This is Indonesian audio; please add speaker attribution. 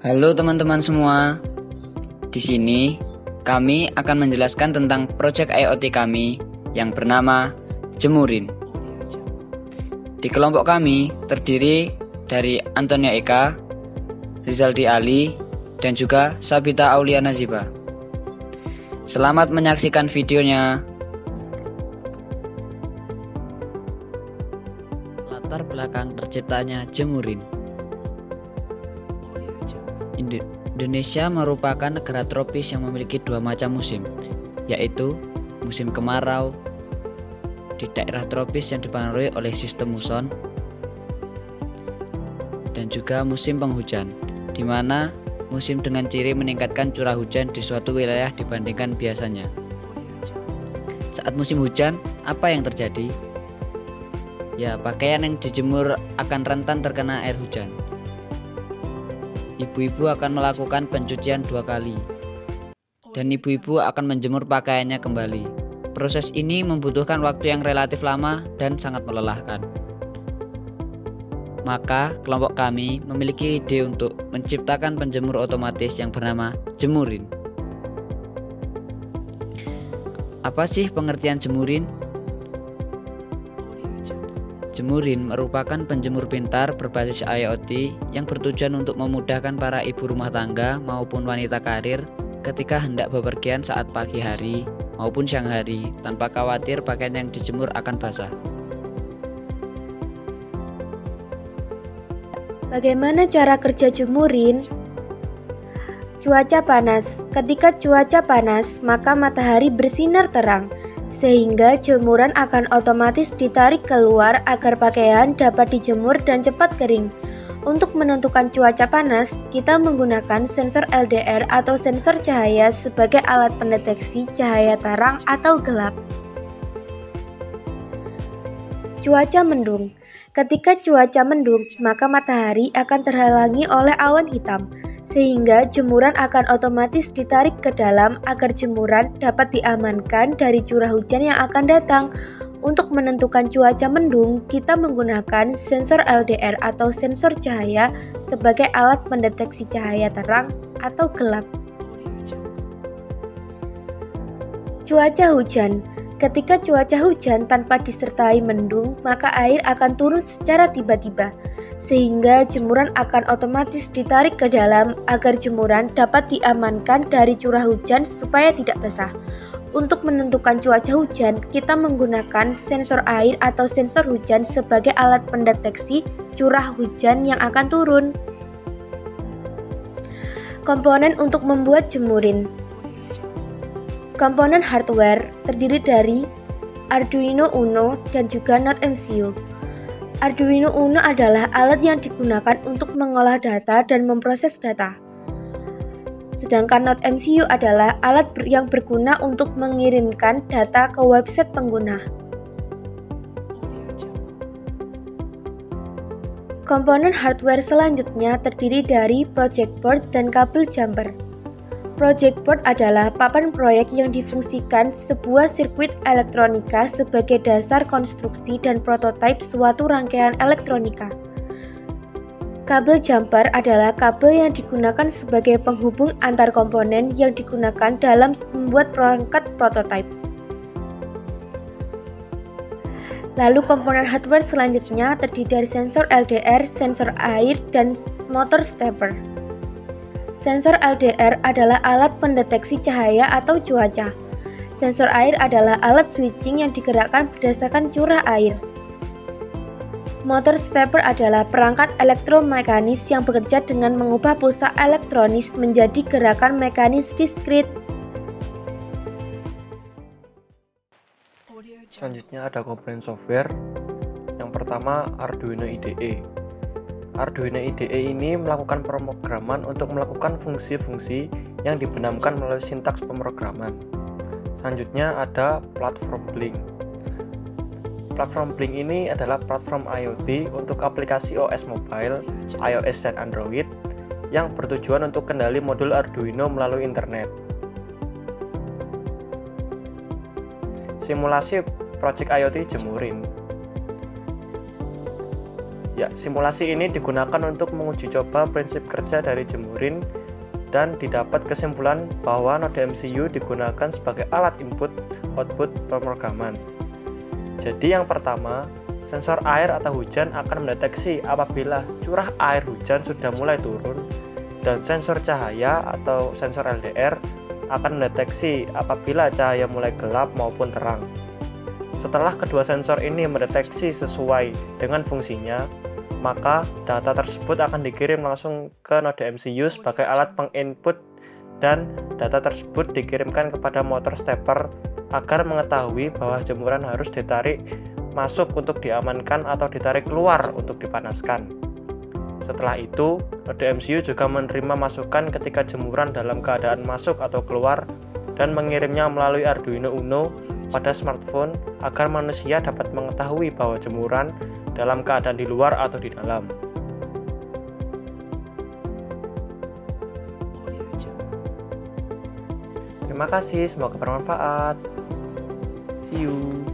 Speaker 1: Halo teman-teman semua. Di sini kami akan menjelaskan tentang proyek IoT kami yang bernama Jemurin. Di kelompok kami terdiri dari Antonia Eka, Rizaldi Ali, dan juga Sabita Aulia Naziba. Selamat menyaksikan videonya. Latar belakang terciptanya Jemurin. Indonesia merupakan negara tropis yang memiliki dua macam musim, yaitu musim kemarau di daerah tropis yang dipengaruhi oleh sistem muson, dan juga musim penghujan, di mana musim dengan ciri meningkatkan curah hujan di suatu wilayah dibandingkan biasanya. Saat musim hujan, apa yang terjadi? Ya, pakaian yang dijemur akan rentan terkena air hujan. Ibu-ibu akan melakukan pencucian 2 kali, dan ibu-ibu akan menjemur pakaiannya kembali. Proses ini membutuhkan waktu yang relatif lama dan sangat melelahkan. Maka kelompok kami memiliki ide untuk menciptakan penjemur otomatis yang bernama Jemurin. Apa sih pengertian Jemurin? Jemurin merupakan penjemur pintar berbasis IoT yang bertujuan untuk memudahkan para ibu rumah tangga maupun wanita karir ketika hendak bepergian saat pagi hari maupun siang hari tanpa khawatir pakaian yang dijemur akan basah.
Speaker 2: Bagaimana cara kerja Jemurin? Cuaca panas. Ketika cuaca panas, maka matahari bersinar terang, sehingga jemuran akan otomatis ditarik keluar agar pakaian dapat dijemur dan cepat kering. Untuk menentukan cuaca panas, kita menggunakan sensor LDR atau sensor cahaya sebagai alat pendeteksi cahaya terang atau gelap. Cuaca mendung. Ketika cuaca mendung, maka matahari akan terhalangi oleh awan hitam, sehingga jemuran akan otomatis ditarik ke dalam agar jemuran dapat diamankan dari curah hujan yang akan datang. Untuk menentukan cuaca mendung, kita menggunakan sensor LDR atau sensor cahaya sebagai alat pendeteksi cahaya terang atau gelap. Cuaca hujan. Ketika cuaca hujan tanpa disertai mendung, maka air akan turun secara tiba-tiba, sehingga jemuran akan otomatis ditarik ke dalam agar jemuran dapat diamankan dari curah hujan supaya tidak basah. Untuk menentukan cuaca hujan, kita menggunakan sensor air atau sensor hujan sebagai alat pendeteksi curah hujan yang akan turun. Komponen untuk membuat jemurin. Komponen hardware terdiri dari Arduino Uno dan juga Node MCU. Arduino Uno adalah alat yang digunakan untuk mengolah data dan memproses data. Sedangkan Node MCU adalah alat yang berguna untuk mengirimkan data ke website pengguna. Komponen hardware selanjutnya terdiri dari project board dan kabel jumper. Project board adalah papan proyek yang difungsikan sebuah sirkuit elektronika sebagai dasar konstruksi dan prototipe suatu rangkaian elektronika. Kabel jumper adalah kabel yang digunakan sebagai penghubung antar komponen yang digunakan dalam membuat perangkat prototipe. Lalu komponen hardware selanjutnya terdiri dari sensor LDR, sensor air, dan motor stepper. Sensor LDR adalah alat pendeteksi cahaya atau cuaca. Sensor air adalah alat switching yang digerakkan berdasarkan curah air. Motor stepper adalah perangkat elektromekanis yang bekerja dengan mengubah pulsa elektronis menjadi gerakan mekanis diskrit.
Speaker 3: Selanjutnya ada komponen software. Yang pertama Arduino IDE. Arduino IDE ini melakukan pemrograman untuk melakukan fungsi-fungsi yang dibenamkan melalui sintaks pemrograman. Selanjutnya ada platform Blink. Platform Blink ini adalah platform IoT untuk aplikasi OS mobile, iOS dan Android yang bertujuan untuk kendali modul Arduino melalui internet. Simulasi Project IoT Jemurin. Ya, simulasi ini digunakan untuk menguji coba prinsip kerja dari jemurin dan didapat kesimpulan bahwa node MCU digunakan sebagai alat input-output pemrograman. Jadi yang pertama, sensor air atau hujan akan mendeteksi apabila curah air hujan sudah mulai turun, dan sensor cahaya atau sensor LDR akan mendeteksi apabila cahaya mulai gelap maupun terang. Setelah kedua sensor ini mendeteksi sesuai dengan fungsinya, maka data tersebut akan dikirim langsung ke node MCU sebagai alat penginput, dan data tersebut dikirimkan kepada motor stepper agar mengetahui bahwa jemuran harus ditarik masuk untuk diamankan atau ditarik keluar untuk dipanaskan. Setelah itu, node MCU juga menerima masukan ketika jemuran dalam keadaan masuk atau keluar dan mengirimnya melalui Arduino Uno pada smartphone agar manusia dapat mengetahui bahwa jemuran dalam keadaan di luar atau di dalam. Terima kasih, semoga bermanfaat. See you.